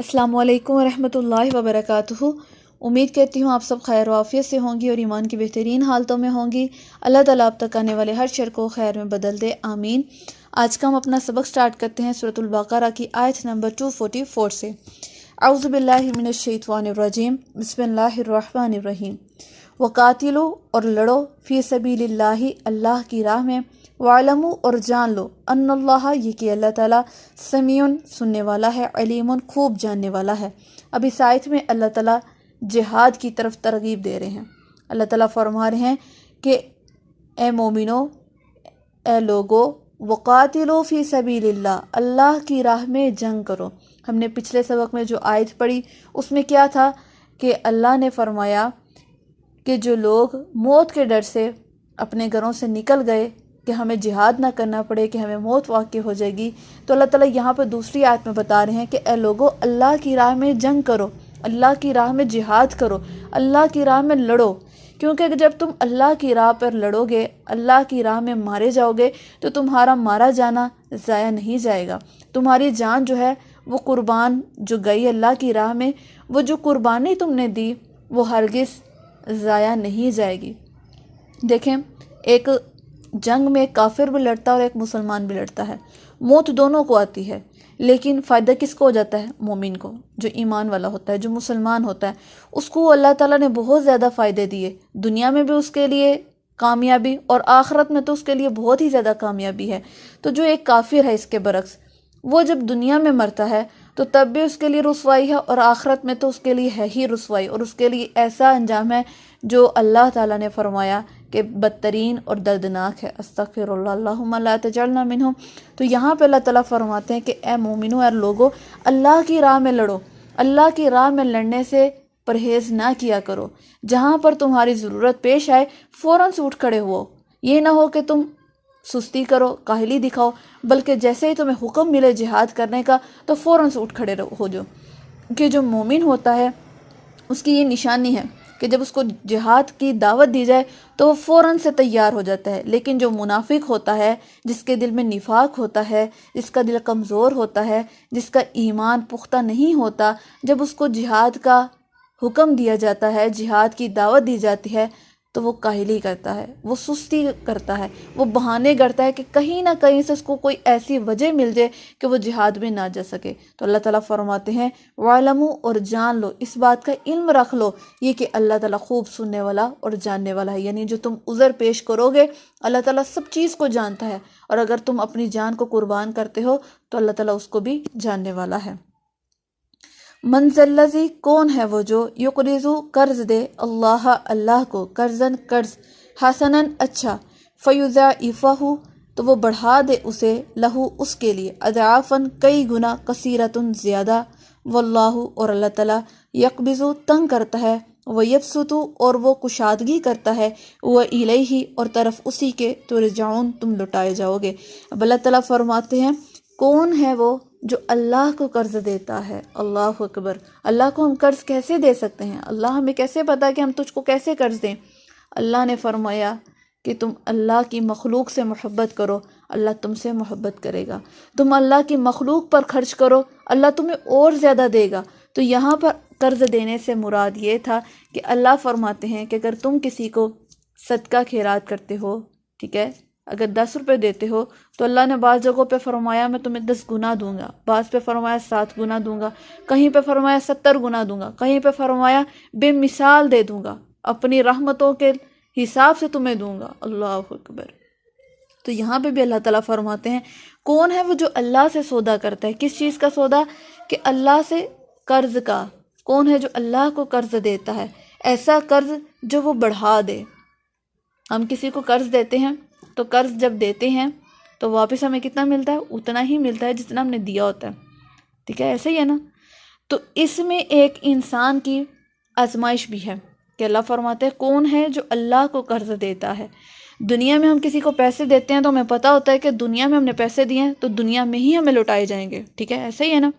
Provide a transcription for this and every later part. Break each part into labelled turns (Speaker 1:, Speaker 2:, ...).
Speaker 1: अस्सलामु अलैकुम वरहमतुल्लाहि वबरकातुहू। उम्मीद करती हूँ आप सब खैर व आफियत से होंगी और ईमान की बेहतरीन हालतों में होंगी। अल्लाह ताला आप तक आने वाले हर शर को खैर में बदल दे, आमीन। आज का हम अपना सबक स्टार्ट करते हैं सूरतुल बकरा की आयत नंबर 244 से। औज़ु बिल्लाहि मिनश शैतानिर रजीम, बिस्मिल्लाहिर रहमानिर रहीम। वक़ातिलो और लड़ो फ़ी सबीलिल्लाहि अल्लाह की राह में, वालमू और जान लो अन्नल्लाह ये कि अल्लाह ताला समीउन सुनने वाला है, अलीमुन खूब जानने वाला है। अब इस आयत में अल्लाह ताला जिहाद की तरफ तरगीब दे रहे हैं। अल्लाह ताला फरमा रहे हैं कि ए मोमिनो, ए लोगो, वक़ातिलो फ़ी सबीलिल्लाह अल्लाह की राह में जंग करो। हमने पिछले सबक में जो आयत पढ़ी उसमें क्या था कि अल्लाह ने फरमाया कि जो लोग मौत के डर से अपने घरों से निकल गए कि हमें जिहाद ना करना पड़े, कि हमें मौत वाक़ई हो जाएगी, तो अल्लाह ताला यहाँ पर दूसरी आयत में बता रहे हैं कि ए लोगो, अल्लाह की राह में जंग करो, अल्लाह की राह में जिहाद करो, अल्लाह की राह में लड़ो। क्योंकि जब तुम अल्लाह की राह पर लड़ोगे, अल्लाह की राह में मारे जाओगे, तो तुम्हारा मारा जाना ज़ाया नहीं जाएगा। तुम्हारी जान जो है वो कुर्बान जो गई अल्लाह की राह में, वो जो कुर्बानी तुमने दी वो हरगिज़ ज़ाया नहीं जाएगी। देखें, एक जंग में एक काफिर भी लड़ता है और एक मुसलमान भी लड़ता है। मौत दोनों को आती है, लेकिन फ़ायदा किसको हो जाता है? मोमिन को, जो ईमान वाला होता है, जो मुसलमान होता है। उसको अल्लाह ताला ने बहुत ज़्यादा फ़ायदे दिए, दुनिया में भी उसके लिए कामयाबी और आखिरत में तो उसके लिए बहुत ही ज़्यादा कामयाबी है। तो जो एक काफिर है इसके बरक्स, वो जब दुनिया में मरता है तो तब भी उसके लिए रुसवाई है और आखिरत में तो उसके लिए है ही रुसवाई, और उसके लिए ऐसा अंजाम है जो अल्लाह ताला ने फरमाया कि बदतरीन और दर्दनाक है। अस्तगफिरुल्लाह, अल्लाहुम्मा ला तजअलना मिनहुम। तो यहाँ पे अल्लाह ताला फरमाते हैं कि ए मोमिनो, ए लोगो, अल्लाह की राह में लड़ो। अल्लाह की राह में लड़ने से परहेज़ ना किया करो। जहाँ पर तुम्हारी ज़रूरत पेश आए फ़ौरन से उठ खड़े हो। ये ना हो कि तुम सुस्ती करो, काहली दिखाओ, बल्कि जैसे ही तुम्हें हुक्म मिले जिहाद करने का तो फ़ौरन से उठ खड़े हो जाओ। कि जो मोमिन होता है उसकी ये निशानी है कि जब उसको जिहाद की दावत दी जाए तो वो फ़ौरन से तैयार हो जाता है। लेकिन जो मुनाफिक होता है, जिसके दिल में निफाक होता है, जिसका दिल कमज़ोर होता है, जिसका ईमान पुख्ता नहीं होता, जब उसको जिहाद का हुक्म दिया जाता है, जिहाद की दावत दी जाती है, तो वो काहली करता है, वो सुस्ती करता है, वो बहाने करता है कि कहीं ना कहीं से उसको कोई ऐसी वजह मिल जाए कि वो जिहाद में ना जा सके। तो अल्लाह ताला फरमाते हैं वालमू और जान लो, इस बात का इल्म रख लो ये कि अल्लाह ताला खूब सुनने वाला और जानने वाला है। यानी जो तुम उज़र पेश करोगे अल्लाह ताला सब चीज़ को जानता है, और अगर तुम अपनी जान को कुर्बान करते हो तो अल्लाह ताला उसको भी जानने वाला है। मंजल्लज़ी कौन है वो जो युक़रिज़ु कर्ज दे अल्लाह अल्लाह को, कर्जन कर्ज, हसनन अच्छा, फ़युज़ाइफ़हु तो वो बढ़ा दे उसे, लहू उसके लिए, अज़ाफ़न कई गुना, कसीरतुन ज़्यादा, वल्लाहु और अल्लाह ताला यक़बिज़ु तंग करता है, व यबसुतु और वो कुशादगी करता है, व इलैहि और तरफ उसी के तुरजाऊन तुम लुटाए जाओगे। अब अल्लाह ताला फरमाते हैं कौन है वो जो अल्लाह को कर्ज देता है। अल्लाह अकबर। अल्लाह को हम कर्ज कैसे दे सकते हैं? अल्लाह हमें कैसे पता कि हम तुझको कैसे कर्ज दें? अल्लाह ने फरमाया कि तुम अल्लाह की मखलूक से मोहब्बत करो, अल्लाह तुमसे मोहब्बत करेगा। तुम अल्लाह की मखलूक पर खर्च करो, अल्लाह तुम्हें और ज़्यादा देगा। तो यहाँ पर कर्ज देने से मुराद ये था कि अल्लाह फरमाते हैं कि अगर तुम किसी को सदका खैरात करते हो, ठीक है, अगर 10 रुपये देते हो तो अल्लाह ने बाज़ जगहों पे फरमाया मैं तुम्हें 10 गुना दूंगा, बाज़ पे फरमाया 7 गुना दूंगा, कहीं पे फरमाया 70 गुना दूंगा, कहीं पे फरमाया बेमिसाल दे दूंगा, अपनी रहमतों के हिसाब से तुम्हें दूंगा। अल्लाह अकबर। तो यहाँ पे भी अल्लाह ताला फरमाते हैं कौन है वो जो अल्लाह से सौदा करता है। किस चीज़ का सौदा? कि अल्लाह से कर्ज का। कौन है जो अल्लाह को कर्ज देता है? ऐसा कर्ज जो वो बढ़ा दे। हम किसी को कर्ज देते हैं तो कर्ज जब देते हैं तो वापस हमें कितना मिलता है? उतना ही मिलता है जितना हमने दिया होता है, ठीक है, ऐसे ही है ना। तो इसमें एक इंसान की आजमाइश भी है कि अल्लाह फरमाते हैं कौन है जो अल्लाह को कर्ज देता है। दुनिया में हम किसी को पैसे देते हैं तो हमें पता होता है कि दुनिया में हमने पैसे दिए हैं तो दुनिया में ही हमें लौटाए जाएंगे, ठीक है, ऐसे ही है ना।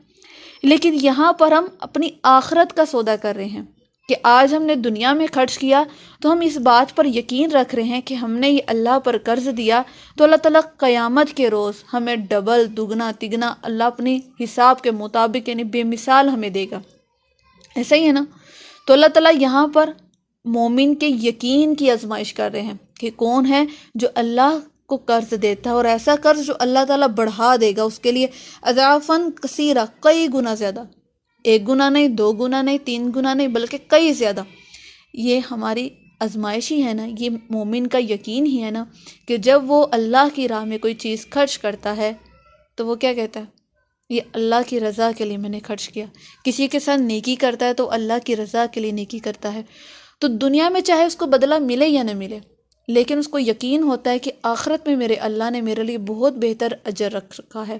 Speaker 1: लेकिन यहाँ पर हम अपनी आखिरत का सौदा कर रहे हैं। کہ آج ہم نے دنیا میں خرچ کیا تو ہم اس بات پر یقین رکھ رہے ہیں کہ ہم نے یہ اللہ پر قرض دیا تو اللہ تعالیٰ قیامت کے روز ہمیں ڈبل دگنا تگنا اللہ اپنی حساب کے مطابق یعنی بے مثال ہمیں دے گا. ایسا ہی ہے نا. تو اللہ تعالیٰ یہاں پر مومن کے یقین کی آزمائش کر رہے ہیں کہ کون ہے جو اللہ کو قرض دیتا ہے، اور ایسا قرض جو اللہ تعالیٰ بڑھا دے گا اس کے لیے اضعافاً کثیرہ، کئی گنا زیادہ، 1 گنا نہیں، 2 گنا نہیں، 3 گنا نہیں، بلکہ کئی زیادہ. یہ ہماری آزمائش ہی ہے نا، یہ مومن کا یقین ہی ہے نا کہ جب وہ اللہ کی راہ میں کوئی چیز خرچ کرتا ہے تو وہ کیا کہتا ہے؟ یہ اللہ کی رضا کے لیے میں نے خرچ کیا. کسی کے ساتھ نیکی کرتا ہے تو اللہ کی رضا کے لیے نیکی کرتا ہے. تو دنیا میں چاہے اس کو بدلہ ملے یا نہ ملے، لیکن اس کو یقین ہوتا ہے کہ آخرت میں میرے اللہ نے میرے لیے بہت بہتر اجر رکھ رکھا ہے.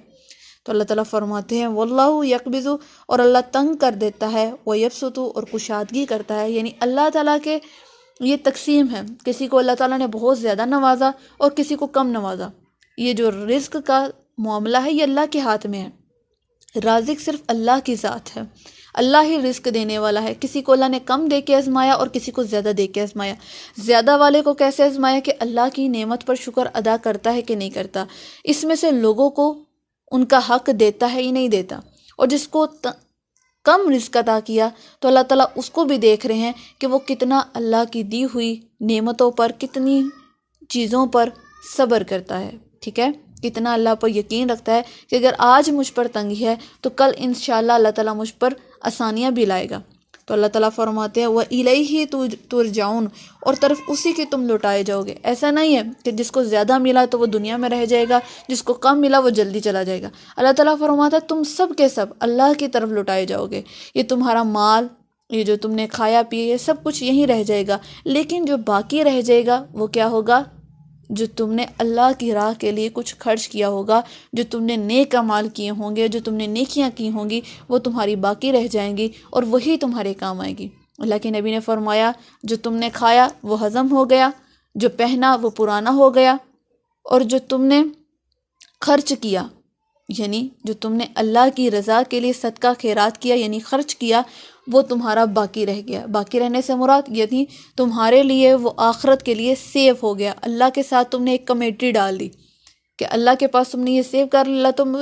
Speaker 1: تو اللہ تعالیٰ فرماتے ہیں واللہ یقبض، اور اللہ تنگ کر دیتا ہے، ویبسط، اور کشادگی کرتا ہے. یعنی اللہ تعالیٰ کے یہ تقسیم ہے، کسی کو اللہ تعالیٰ نے بہت زیادہ نوازا اور کسی کو کم نوازا. یہ جو رزق کا معاملہ ہے یہ اللہ کے ہاتھ میں ہے. رازق صرف اللہ کی ذات ہے، اللہ ہی رزق دینے والا ہے. کسی کو اللہ نے کم دے کے آزمایا اور کسی کو زیادہ دے کے آزمایا. زیادہ والے کو کیسے آزمایا کہ اللہ کی نعمت پر شکر ادا کرتا ہے کہ نہیں کرتا، اس میں سے لوگوں کو ان کا حق دیتا ہے ہی نہیں دیتا. اور جس کو کم رزق عطا کیا تو اللہ تعالیٰ اس کو بھی دیکھ رہے ہیں کہ وہ کتنا اللہ کی دی ہوئی نعمتوں پر، کتنی چیزوں پر صبر کرتا ہے. ٹھیک ہے، کتنا اللہ پر یقین رکھتا ہے کہ اگر آج مجھ پر تنگی ہے تو کل انشاءاللہ اللہ تعالیٰ مجھ پر آسانیاں بھی لائے گا. تو اللہ تعالیٰ فرماتے ہیں وَإِلَيْهِ تُرْجَعُونَ، اور طرف اسی کے تم لوٹائے جاؤ گے. ایسا نہیں ہے کہ جس کو زیادہ ملا تو وہ دنیا میں رہ جائے گا، جس کو کم ملا وہ جلدی چلا جائے گا. اللہ تعالیٰ فرماتا ہے تم سب کے سب اللہ کی طرف لوٹائے جاؤ گے. یہ تمہارا مال، یہ جو تم نے کھایا پیا، یہ سب کچھ یہیں رہ جائے گا، لیکن جو باقی رہ جائے گا وہ کیا ہوگا؟ جو تم نے اللہ کی راہ کے لیے کچھ خرچ کیا ہوگا، جو تم نے نیک اعمال کیے ہوں گے، جو تم نے نیکیاں کی ہوں گی، وہ تمہاری باقی رہ جائیں گی اور وہی تمہارے کام آئے گی. اللہ کے نبی نے فرمایا جو تم نے کھایا وہ ہضم ہو گیا، جو پہنا وہ پرانا ہو گیا، اور جو تم نے خرچ کیا یعنی جو تم نے اللہ کی رضا کے لیے صدقہ خیرات کیا یعنی خرچ کیا، وہ تمہارا باقی رہ گیا. باقی رہنے سے مراد یعنی تمہارے لیے وہ آخرت کے لیے سیو ہو گیا. اللہ کے ساتھ تم نے ایک کمیٹی ڈال دی کہ اللہ کے پاس تم نے یہ سیو کر لیا، تم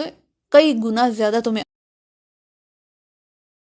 Speaker 1: کئی گنا زیادہ تمہیں